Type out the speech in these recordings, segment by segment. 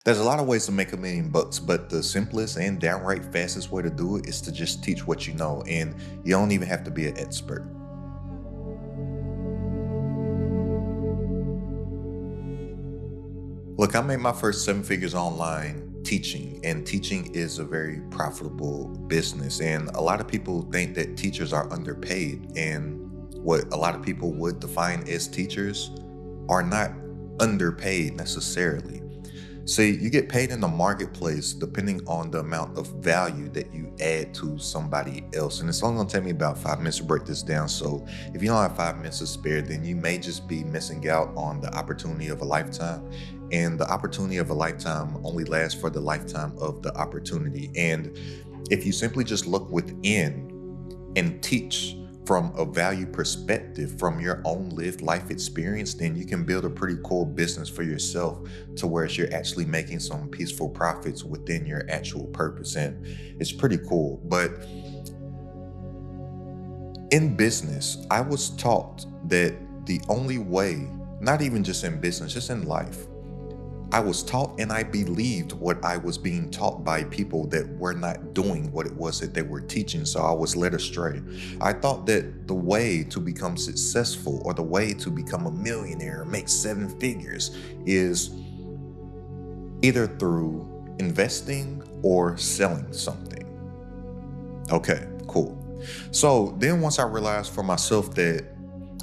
There's a lot of ways to make $1 million, but the simplest and downright fastest way to do it is to just teach what you know, and you don't even have to be an expert. Look, I made my first seven figures online teaching, and teaching is a very profitable business. And a lot of people think that teachers are underpaid, and what a lot of people would define as teachers are not underpaid necessarily. See, you get paid in the marketplace depending on the amount of value that you add to somebody else. And it's only gonna take me about 5 minutes to break this down. So if you don't have 5 minutes to spare, then you may just be missing out on the opportunity of a lifetime. And the opportunity of a lifetime only lasts for the lifetime of the opportunity. And if you simply just look within and teach from a value perspective, from your own lived life experience, then you can build a pretty cool business for yourself to where you're actually making some peaceful profits within your actual purpose. And it's pretty cool. But in business, I was taught that the only way, not even just in business, just in life, I was taught and I believed what I was being taught by people that were not doing what it was that they were teaching. So I was led astray. I thought that the way to become successful or the way to become a millionaire, make seven figures, is either through investing or selling something. Okay, cool. So then once I realized for myself that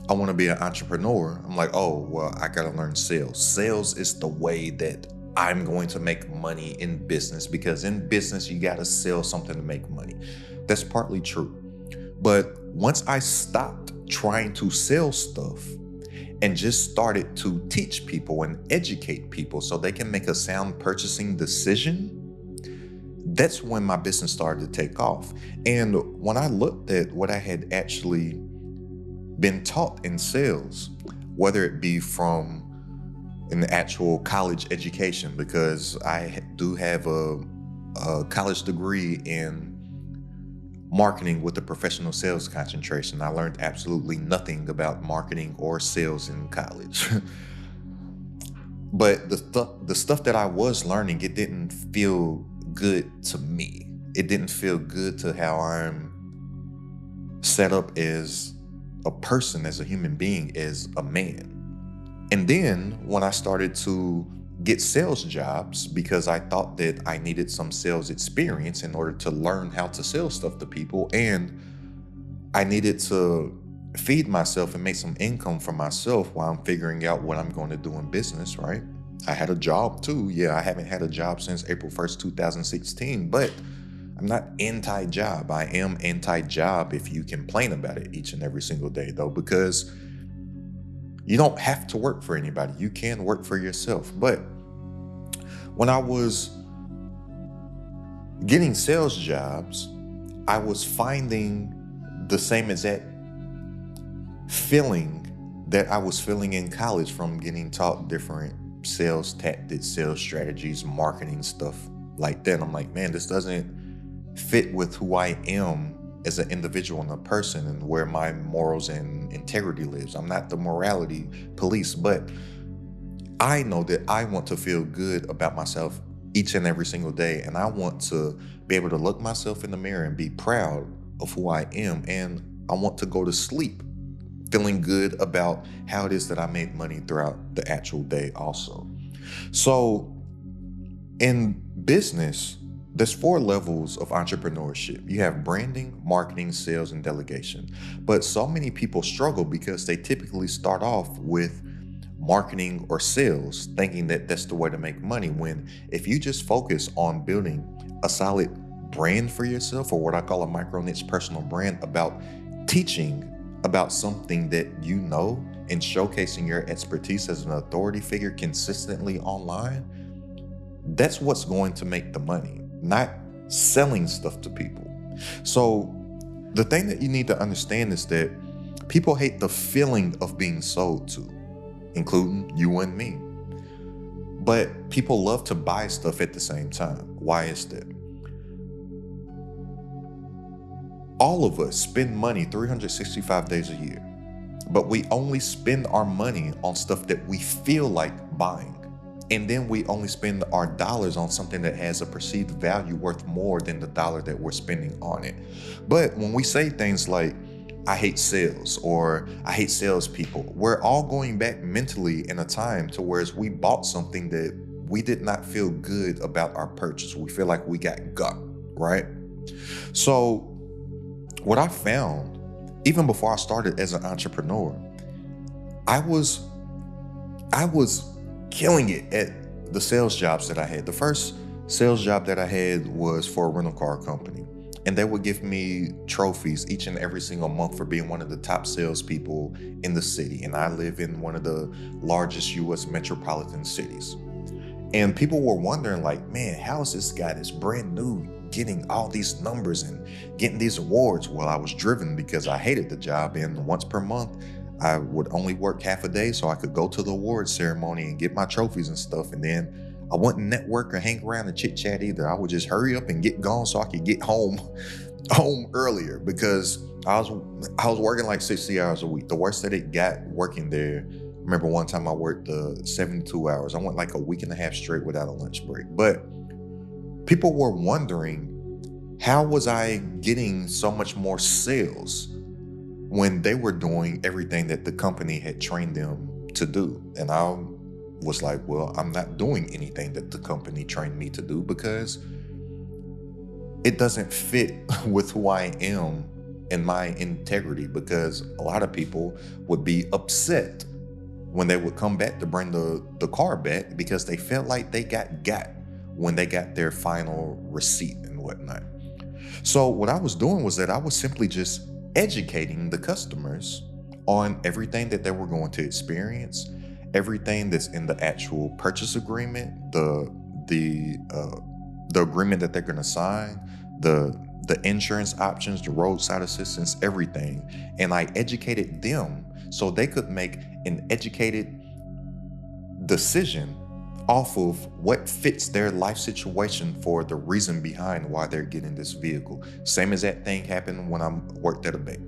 I want to be an entrepreneur, I'm like, oh, well, I got to learn sales. Sales is the way that I'm going to make money in business, because in business, you got to sell something to make money. That's partly true. But once I stopped trying to sell stuff and just started to teach people and educate people so they can make a sound purchasing decision, that's when my business started to take off. And when I looked at what I had actually been taught in sales, whether it be from an actual college education, because I do have a college degree in marketing with a professional sales concentration. I learned absolutely nothing about marketing or sales in college. But the stuff that I was learning, it didn't feel good to me. It didn't feel good to how I'm set up as a person, as a human being, as a man. And then when I started to get sales jobs, because I thought that I needed some sales experience in order to learn how to sell stuff to people, and I needed to feed myself and make some income for myself while I'm figuring out what I'm going to do in business, right? I had a job too. Yeah, I haven't had a job since April 1st, 2016, but I'm not anti-job. I am anti-job if you complain about it each and every single day, though, because you don't have to work for anybody. You can work for yourself. But when I was getting sales jobs, I was finding the same exact feeling that I was feeling in college from getting taught different sales tactics, sales strategies, marketing stuff like that. I'm like, man, this doesn't fit with who I am as an individual and a person and where my morals and integrity lives. I'm not the morality police, but I know that I want to feel good about myself each and every single day. And I want to be able to look myself in the mirror and be proud of who I am. And I want to go to sleep feeling good about how it is that I made money throughout the actual day also. So in business, there's four levels of entrepreneurship. You have branding, marketing, sales, and delegation. But so many people struggle because they typically start off with marketing or sales, thinking that that's the way to make money. When if you just focus on building a solid brand for yourself, or what I call a micro niche personal brand, about teaching about something that you know and showcasing your expertise as an authority figure consistently online, that's what's going to make the money, not selling stuff to people. So the thing that you need to understand is that people hate the feeling of being sold to, including you and me. But people love to buy stuff at the same time. Why is that? All of us spend money 365 days a year, but we only spend our money on stuff that we feel like buying. And then we only spend our dollars on something that has a perceived value worth more than the dollar that we're spending on it. But when we say things like, I hate sales or I hate salespeople, we're all going back mentally in a time to whereas we bought something that we did not feel good about our purchase. We feel like we got, right? So what I found, even before I started as an entrepreneur, I was I was killing it at the sales jobs that I had. The first sales job that I had was for a rental car company. And they would give me trophies each and every single month for being one of the top salespeople in the city. And I live in one of the largest US metropolitan cities. And people were wondering, like, man, how is this guy that's brand new getting all these numbers and getting these awards? Well, I was driven because I hated the job. And once per month, I would only work half a day so I could go to the awards ceremony and get my trophies and stuff. And then I wouldn't network or hang around and chit chat either. I would just hurry up and get gone so I could get home earlier because I was working like 60 hours a week. The worst that it got working there. Remember one time I worked 72 hours. I went like a week and a half straight without a lunch break. But people were wondering, how was I getting so much more sales when they were doing everything that the company had trained them to do? And I was like, well, I'm not doing anything that the company trained me to do because it doesn't fit with who I am and my integrity. Because a lot of people would be upset when they would come back to bring the car back because they felt like they got when they got their final receipt and whatnot. So what I was doing was that I was simply just educating the customers on everything that they were going to experience, everything that's in the actual purchase agreement, the agreement that they're going to sign, the insurance options, the roadside assistance, everything. And I educated them so they could make an educated decision off of what fits their life situation for the reason behind why they're getting this vehicle. Same as that thing happened when I worked at a bank.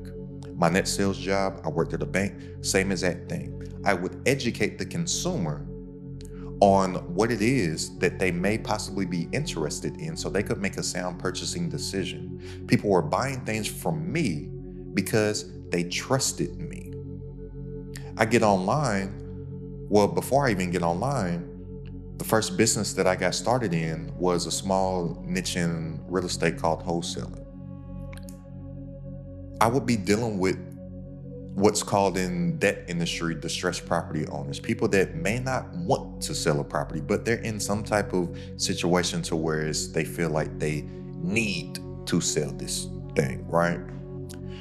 My next sales job, I worked at a bank, same as that thing. I would educate the consumer on what it is that they may possibly be interested in so they could make a sound purchasing decision. People were buying things from me because they trusted me. I get online. Well, before I even get online, the first business that I got started in was a small niche in real estate called wholesaling. I would be dealing with what's called in that industry distressed property owners, people that may not want to sell a property, but they're in some type of situation to where they feel like they need to sell this thing, right?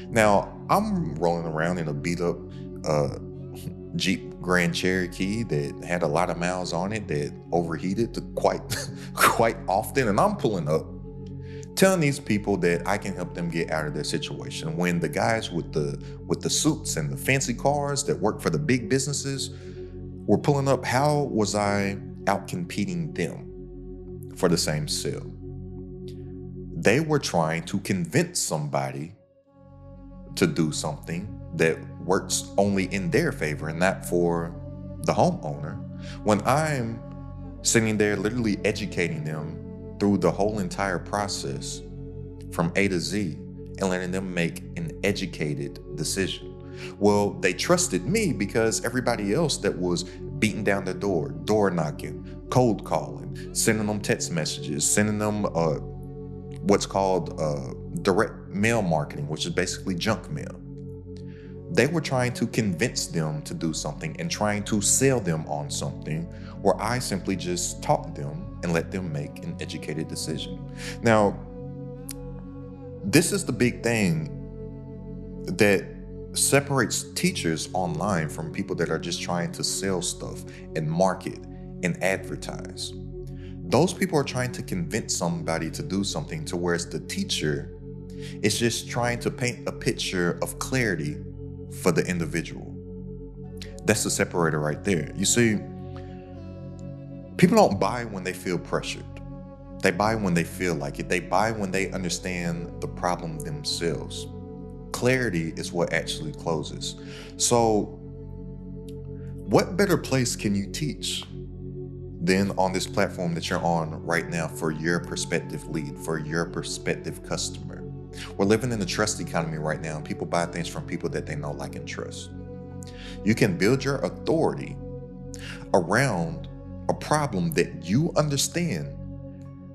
Now, I'm rolling around in a beat up Jeep Grand Cherokee that had a lot of miles on it that overheated quite often, and I'm pulling up telling these people that I can help them get out of their situation, when the guys with the suits and the fancy cars that work for the big businesses were pulling up. How was I out competing them for the same sale? They were trying to convince somebody to do something that works only in their favor and not for the homeowner, when I'm sitting there literally educating them through the whole entire process from A to Z and letting them make an educated decision. Well, they trusted me because everybody else that was beating down their door knocking, cold calling, sending them text messages, sending them what's called direct mail marketing, which is basically junk mail. They were trying to convince them to do something and trying to sell them on something, where I simply just taught them and let them make an educated decision. Now, this is the big thing that separates teachers online from people that are just trying to sell stuff and market and advertise. Those people are trying to convince somebody to do something, to whereas the teacher is just trying to paint a picture of clarity for the individual. That's the separator right there. You see, people don't buy when they feel pressured. They buy when they feel like it. They buy when they understand the problem themselves. Clarity is what actually closes. So, what better place can you teach Then on this platform that you're on right now for your prospective lead, for your prospective customer. We're living in the trust economy right now, and people buy things from people that they know, like, and trust. You can build your authority around a problem that you understand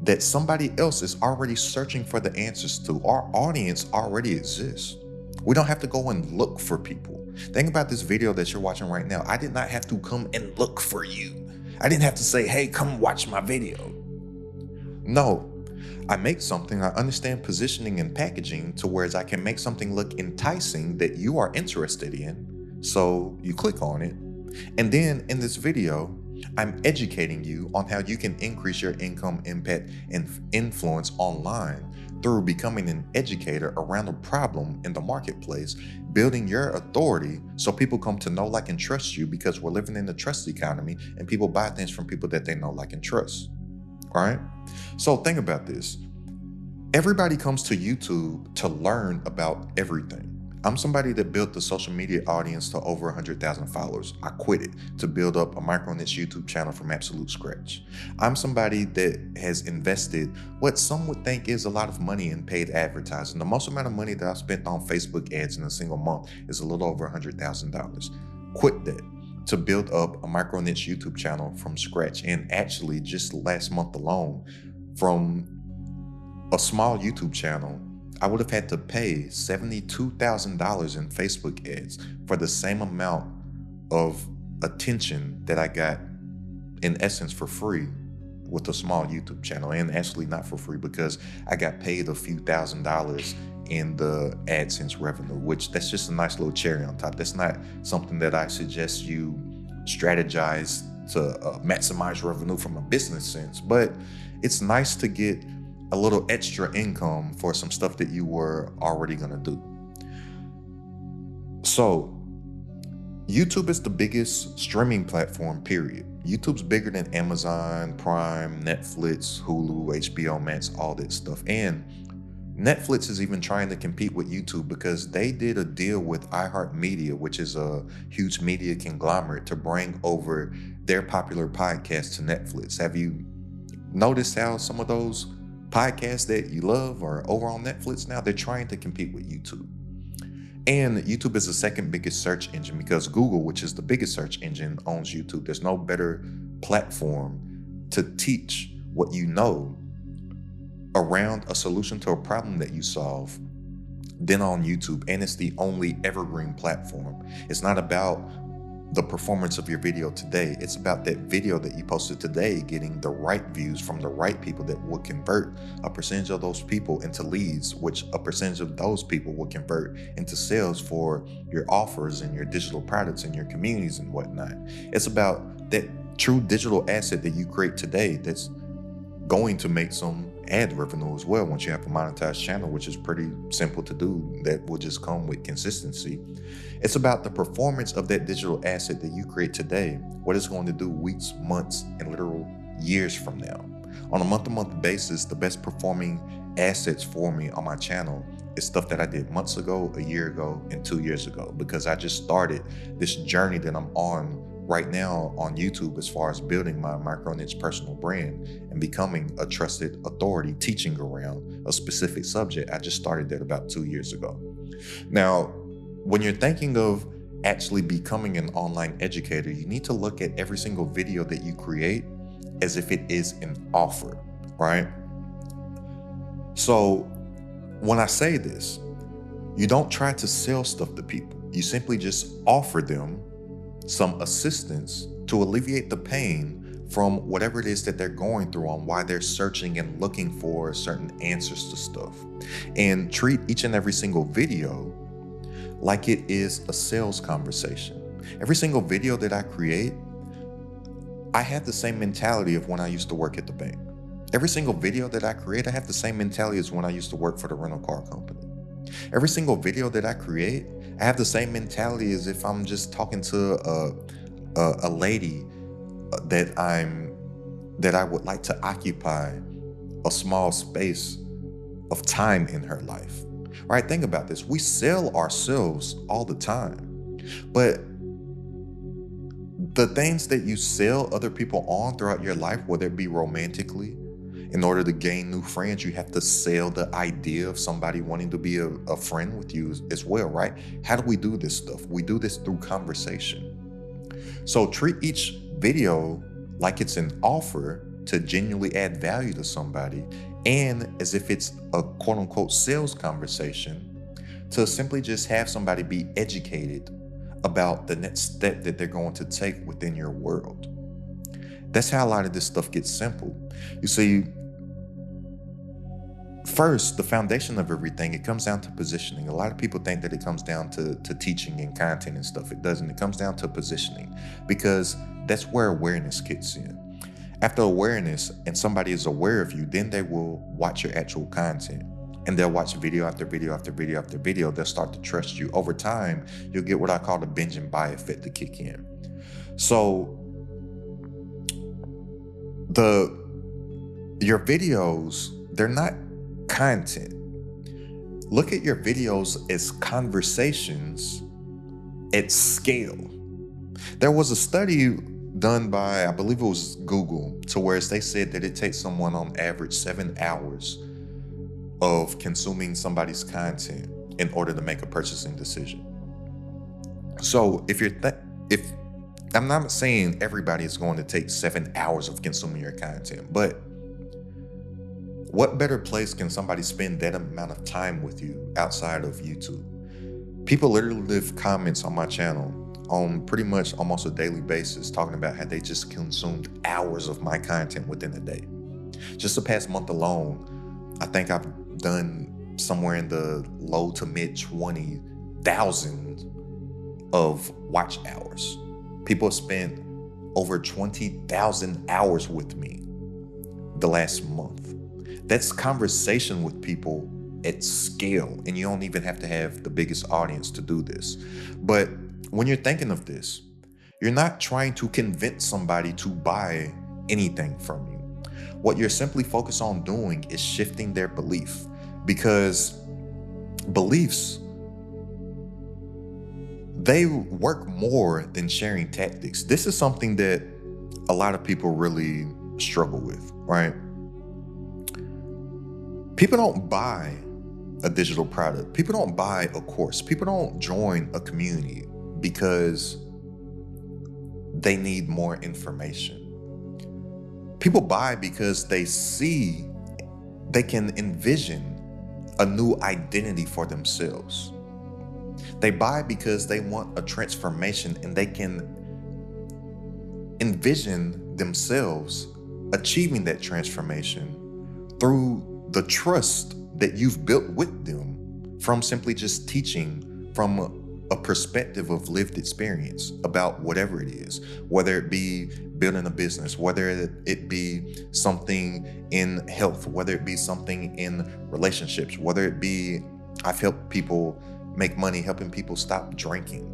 that somebody else is already searching for the answers to. Our audience already exists. We don't have to go and look for people. Think about this video that you're watching right now. I did not have to come and look for you. I didn't have to say, hey, come watch my video. No, I make something, I understand positioning and packaging to whereas I can make something look enticing that you are interested in. So you click on it. And then in this video, I'm educating you on how you can increase your income, impact, and influence online through becoming an educator around a problem in the marketplace, building your authority so people come to know, like, and trust you, because we're living in the trust economy and people buy things from people that they know, like, and trust. All right? So think about this. Everybody comes to YouTube to learn about everything. I'm somebody that built the social media audience to over 100,000 followers. I quit it to build up a micro niche YouTube channel from absolute scratch. I'm somebody that has invested what some would think is a lot of money in paid advertising. The most amount of money that I've spent on Facebook ads in a single month is a little over $100,000. Quit that to build up a micro niche YouTube channel from scratch. And actually, just last month alone, from a small YouTube channel, I would have had to pay $72,000 in Facebook ads for the same amount of attention that I got, in essence, for free with a small YouTube channel. And actually not for free, because I got paid a few $1,000s in the AdSense revenue, which that's just a nice little cherry on top. That's not something that I suggest you strategize to maximize revenue from a business sense, but it's nice to get a little extra income for some stuff that you were already gonna do. So YouTube is the biggest streaming platform, period. YouTube's bigger than Amazon, Prime, Netflix, Hulu, HBO Max, all that stuff. And Netflix is even trying to compete with YouTube because they did a deal with iHeartMedia, which is a huge media conglomerate, to bring over their popular podcasts to Netflix. Have you noticed how some of those podcasts that you love are over on Netflix now? They're trying to compete with YouTube. And YouTube is the second biggest search engine because Google, which is the biggest search engine, owns YouTube. There's no better platform to teach what you know around a solution to a problem that you solve than on YouTube. And it's the only evergreen platform. It's not about the performance of your video today. It's about that video that you posted today getting the right views from the right people that will convert a percentage of those people into leads, which a percentage of those people will convert into sales for your offers and your digital products and your communities and whatnot. It's about that true digital asset that you create today that's going to make some ad revenue as well once you have a monetized channel, which is pretty simple to do. That will just come with consistency. It's about the performance of that digital asset that you create today, what it's going to do weeks, months, and literal years from now. On a month-to-month basis, the best performing assets for me on my channel is stuff that I did months ago, a year ago, and 2 years ago, because I just started this journey that I'm on right now on YouTube as far as building my micro niche personal brand and becoming a trusted authority teaching around a specific subject. I just started that about 2 years ago. Now, when you're thinking of actually becoming an online educator, you need to look at every single video that you create as if it is an offer, right? So when I say this, you don't try to sell stuff to people. You simply just offer them some assistance to alleviate the pain from whatever it is that they're going through on why they're searching and looking for certain answers to stuff. And treat each and every single video like it is a sales conversation. Every single video that I create, I have the same mentality of when I used to work at the bank. Every single video that I create, I have the same mentality as when I used to work for the rental car company. Every single video that I create, I have the same mentality as if I'm just talking to a lady that I would like to occupy a small space of time in her life. Right? Think about this. We sell ourselves all the time, but the things that you sell other people on throughout your life, whether it be romantically, in order to gain new friends, you have to sell the idea of somebody wanting to be a friend with you as well, right? How do we do this stuff? We do this through conversation. So treat each video like it's an offer to genuinely add value to somebody, and as if it's a quote unquote sales conversation, to simply just have somebody be educated about the next step that they're going to take within your world. That's how a lot of this stuff gets simple. You see, first, the foundation of everything, it comes down to positioning. A lot of people think that it comes down to teaching and content and stuff. It doesn't. It comes down to positioning, because that's where awareness kicks in. After awareness and somebody is aware of you, then they will watch your actual content, and they'll watch video after video after video after video. They'll start to trust you. Over time, you'll get what I call the binge and buy effect to kick in. So your videos, they're not content. Look at your videos as conversations at scale. There was a study done by, I believe it was Google, to where they said that it takes someone on average 7 hours of consuming somebody's content in order to make a purchasing decision. So if I'm not saying everybody is going to take 7 hours of consuming your content, but what better place can somebody spend that amount of time with you outside of YouTube? People literally leave comments on my channel on pretty much almost a daily basis talking about how they just consumed hours of my content within a day. Just the past month alone, I think I've done somewhere in the low to mid 20,000 of watch hours. People have spent over 20,000 hours with me the last month. That's conversation with people at scale, and you don't even have to have the biggest audience to do this. But when you're thinking of this, you're not trying to convince somebody to buy anything from you. What you're simply focused on doing is shifting their belief, because beliefs, they work more than sharing tactics. This is something that a lot of people really struggle with, right? People don't buy a digital product. People don't buy a course. People don't join a community because they need more information. People buy because they can envision a new identity for themselves. They buy because they want a transformation, and they can envision themselves achieving that transformation through the trust that you've built with them from simply just teaching from a perspective of lived experience about whatever it is, whether it be building a business, whether it be something in health, whether it be something in relationships, whether it be I've helped people make money, helping people stop drinking.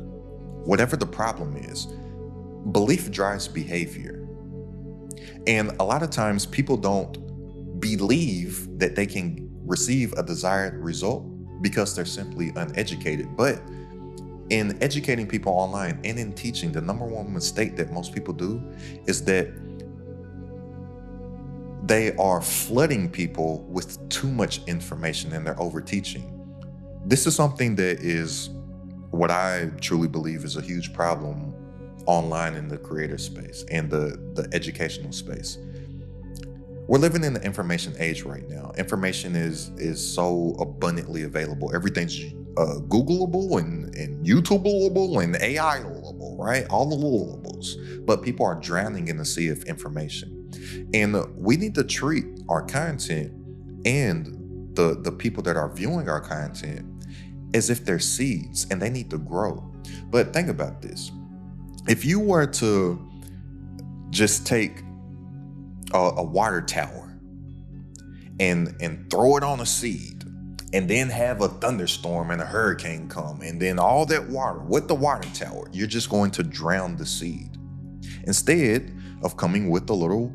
Whatever the problem is, belief drives behavior. And a lot of times people don't believe that they can receive a desired result because they're simply uneducated. But in educating people online and in teaching, the number one mistake that most people do is that they are flooding people with too much information, and they're over teaching. This is something that is what I truly believe is a huge problem online in the creator space and the educational space. We're living in the information age right now. Information is so abundantly available. Everything's Googleable and YouTubeable and AI-able, right? All the littables. But people are drowning in the sea of information. And we need to treat our content and the people that are viewing our content as if they're seeds, and they need to grow. But think about this. If you were to just take a water tower and throw it on a seed, and then have a thunderstorm and a hurricane come, and then all that water with the water tower, you're just going to drown the seed. Instead of coming with a little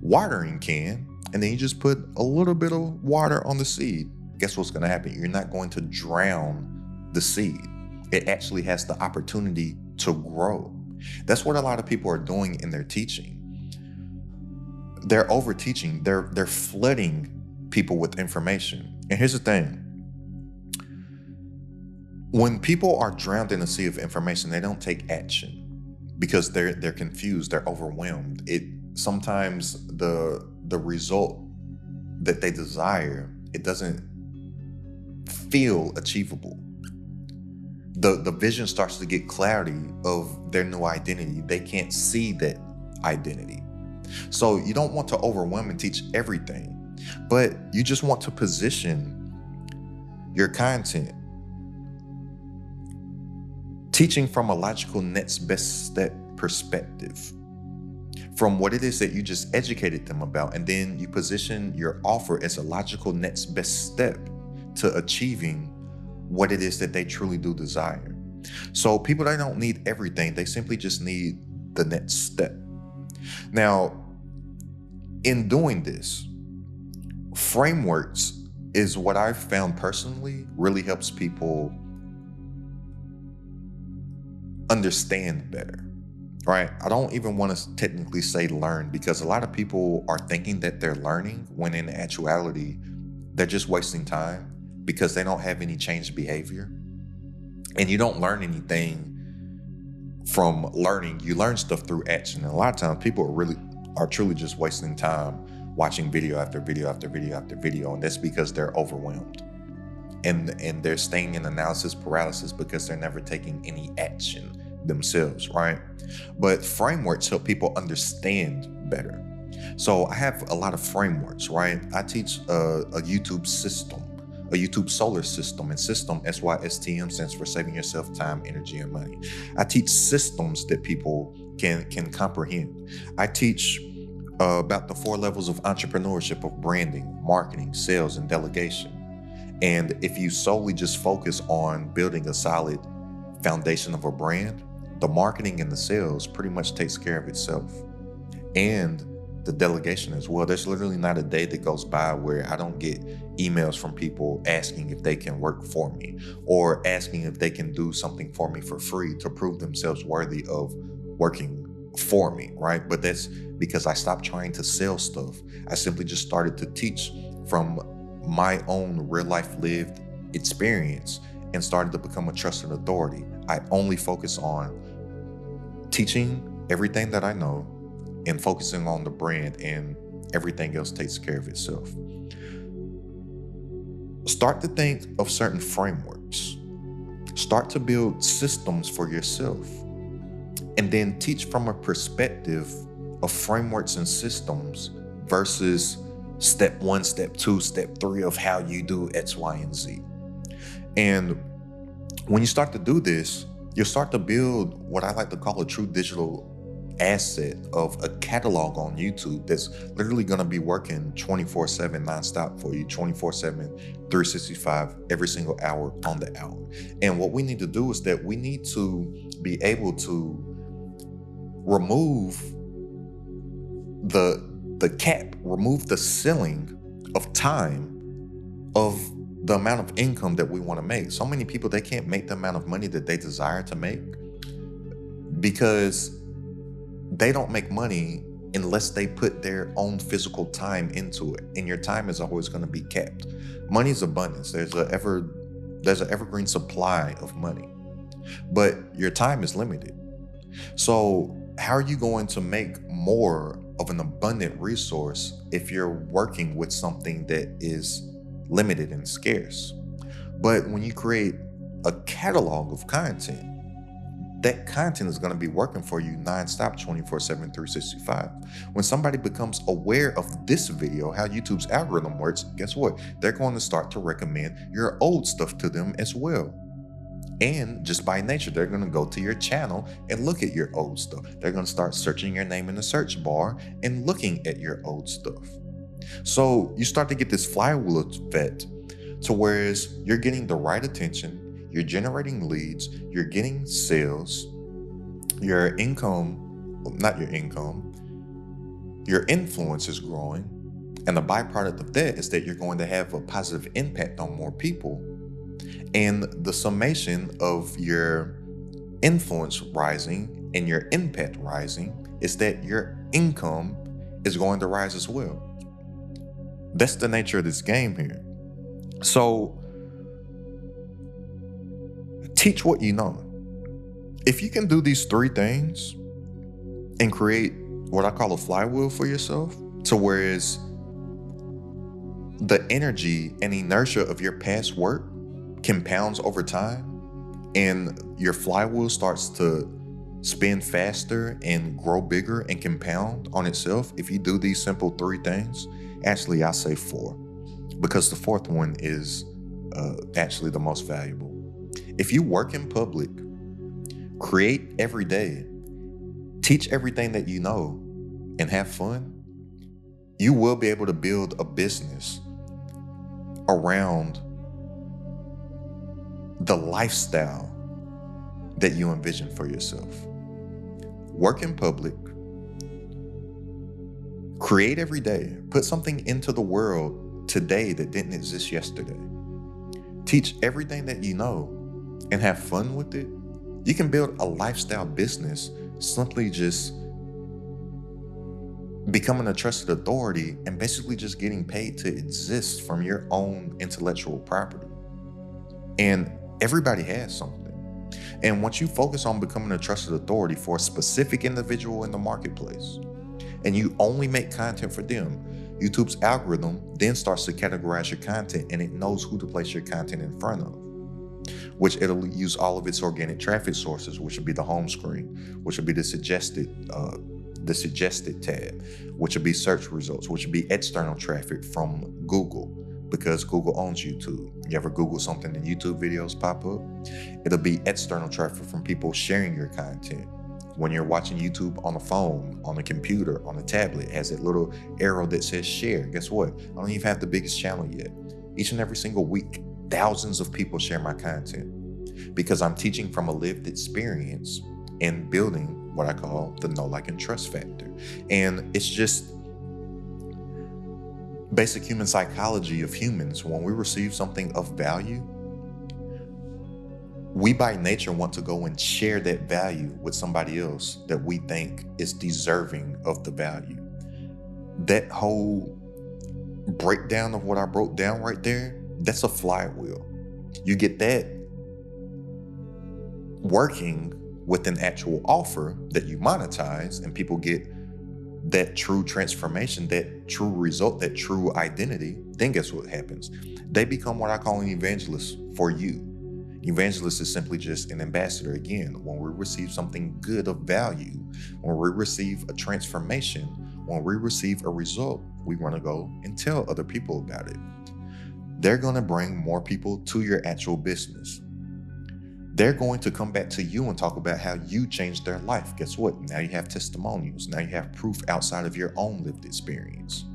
watering can, and then you just put a little bit of water on the seed, guess what's going to happen? You're not going to drown the seed. It actually has the opportunity to grow. That's what a lot of people are doing in their teaching. They're over teaching, they're flooding people with information. And here's the thing. When people are drowned in a sea of information, they don't take action because they're confused, they're overwhelmed. It sometimes the result that they desire, it doesn't feel achievable. The vision starts to get clarity of their new identity. They can't see that identity. So you don't want to overwhelm and teach everything, but you just want to position your content, teaching from a logical next best step perspective, from what it is that you just educated them about, and then you position your offer as a logical next best step to achieving what it is that they truly do desire. So people, they don't need everything, they simply just need the next step. Now, in doing this, frameworks is what I've found personally really helps people understand better, right? I don't even want to technically say learn, because a lot of people are thinking that they're learning when in actuality, they're just wasting time because they don't have any changed behavior. And you don't learn anything from learning, you learn stuff through action. And a lot of times people are truly just wasting time watching video after video after video after video. And that's because they're overwhelmed. And they're staying in analysis paralysis because they're never taking any action themselves, right? But frameworks help people understand better. So I have a lot of frameworks, right? I teach a YouTube system, a YouTube solar system, and system, SYSTM, stands for saving yourself time, energy, and money. I teach systems that people can comprehend. I teach about the 4 levels of entrepreneurship, of branding, marketing, sales, and delegation. And if you solely just focus on building a solid foundation of a brand, the marketing and the sales pretty much takes care of itself. And the delegation as well. There's literally not a day that goes by where I don't get emails from people asking if they can work for me, or asking if they can do something for me for free to prove themselves worthy of working for me, right? But that's because I stopped trying to sell stuff. I simply just started to teach from my own real life lived experience and started to become a trusted authority. I only focus on teaching everything that I know and focusing on the brand, and everything else takes care of itself. Start to think of certain frameworks. Start to build systems for yourself, and then teach from a perspective of frameworks and systems versus step 1, step 2, step 3 of how you do X, Y, and Z. And when you start to do this, you'll start to build what I like to call a true digital asset of a catalog on YouTube that's literally going to be working 24/7 nonstop for you, 24/7, 365, every single hour on the hour. And what we need to do is that we need to be able to remove the cap, remove the ceiling of time of the amount of income that we want to make. So many people, they can't make the amount of money that they desire to make because they don't make money unless they put their own physical time into it. And your time is always going to be capped. Money is abundance. There's an evergreen supply of money, but your time is limited. So how are you going to make more of an abundant resource if you're working with something that is limited and scarce? But when you create a catalog of content, that content is going to be working for you nonstop, 24/7, 365. When somebody becomes aware of this video, how YouTube's algorithm works, guess what? They're going to start to recommend your old stuff to them as well. And just by nature, they're going to go to your channel and look at your old stuff. They're going to start searching your name in the search bar and looking at your old stuff. So you start to get this flywheel effect to whereas you're getting the right attention, you're generating leads, you're getting sales, your influence is growing. And the byproduct of that is that you're going to have a positive impact on more people. And the summation of your influence rising and your impact rising, it's that your income is going to rise as well. That's the nature of this game here. So teach what you know. If you can do these three things and create what I call a flywheel for yourself, to whereas the energy and inertia of your past work compounds over time and your flywheel starts to spin faster and grow bigger and compound on itself, if you do these simple three things, actually I say four, because the fourth one is actually the most valuable. If you work in public, create every day, teach everything that you know, and have fun, you will be able to build a business around the lifestyle that you envision for yourself. Work in public, create every day, put something into the world today that didn't exist yesterday. Teach everything that you know and have fun with it. You can build a lifestyle business simply just becoming a trusted authority and basically just getting paid to exist from your own intellectual property. And everybody has something. And once you focus on becoming a trusted authority for a specific individual in the marketplace, and you only make content for them, YouTube's algorithm then starts to categorize your content, and it knows who to place your content in front of, which it'll use all of its organic traffic sources, which would be the home screen, which would be the suggested tab, which would be search results, which would be external traffic from Google, because Google owns YouTube. You ever Google something and YouTube videos pop up? It'll be external traffic from people sharing your content. When you're watching YouTube on a phone, on a computer, on a tablet, it has that little arrow that says share. Guess what? I don't even have the biggest channel yet. Each and every single week, thousands of people share my content because I'm teaching from a lived experience and building what I call the know, like, and trust factor. And it's just basic human psychology of humans. When we receive something of value, we by nature want to go and share that value with somebody else that we think is deserving of the value. That whole breakdown of what I broke down right there, that's a flywheel. You get that working with an actual offer that you monetize, and people get that true transformation, that true result, that true identity. Then guess what happens? They become what I call an evangelist for you. Evangelist is simply just an ambassador. Again, when we receive something good of value, when we receive a transformation, when we receive a result, we want to go and tell other people about it. They're going to bring more people to your actual business. They're going to come back to you and talk about how you changed their life. Guess what? Now you have testimonials. Now you have proof outside of your own lived experience.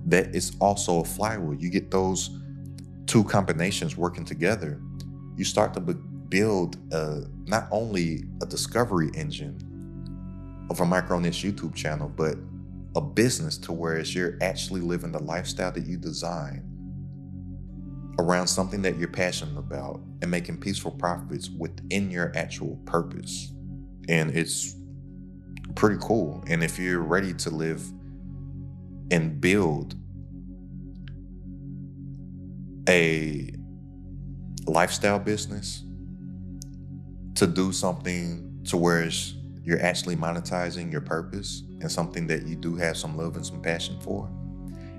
That is also a flywheel. You get those two combinations working together. You start to build not only a discovery engine of a micro niche YouTube channel, but a business to where you're actually living the lifestyle that you design around something that you're passionate about and making peaceful profits within your actual purpose. And it's pretty cool. And if you're ready to live and build a lifestyle business, to do something to where you're actually monetizing your purpose and something that you do have some love and some passion for,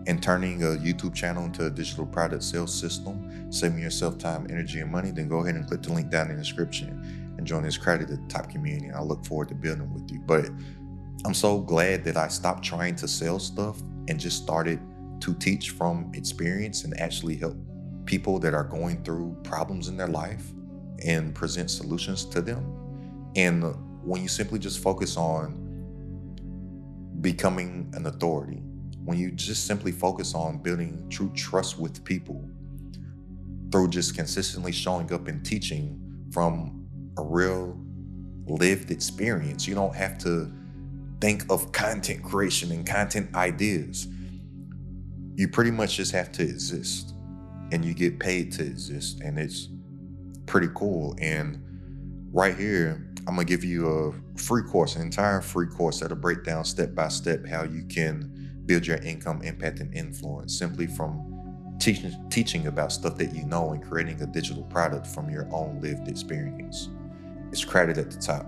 and turning a YouTube channel into a digital product sales system, saving yourself time, energy, and money, then go ahead and click the link down in the description and join this credited top community. I look forward to building with you. But I'm so glad that I stopped trying to sell stuff and just started to teach from experience and actually help people that are going through problems in their life and present solutions to them. And when you simply just focus on becoming an authority, when you just simply focus on building true trust with people through just consistently showing up and teaching from a real lived experience, you don't have to think of content creation and content ideas. You pretty much just have to exist, and you get paid to exist, and it's pretty cool. And right here, I'm gonna give you a free course, an entire free course that'll break down step by step how you can build your income, impact, and influence simply from teaching about stuff that you know and creating a digital product from your own lived experience. It's crowded at the top.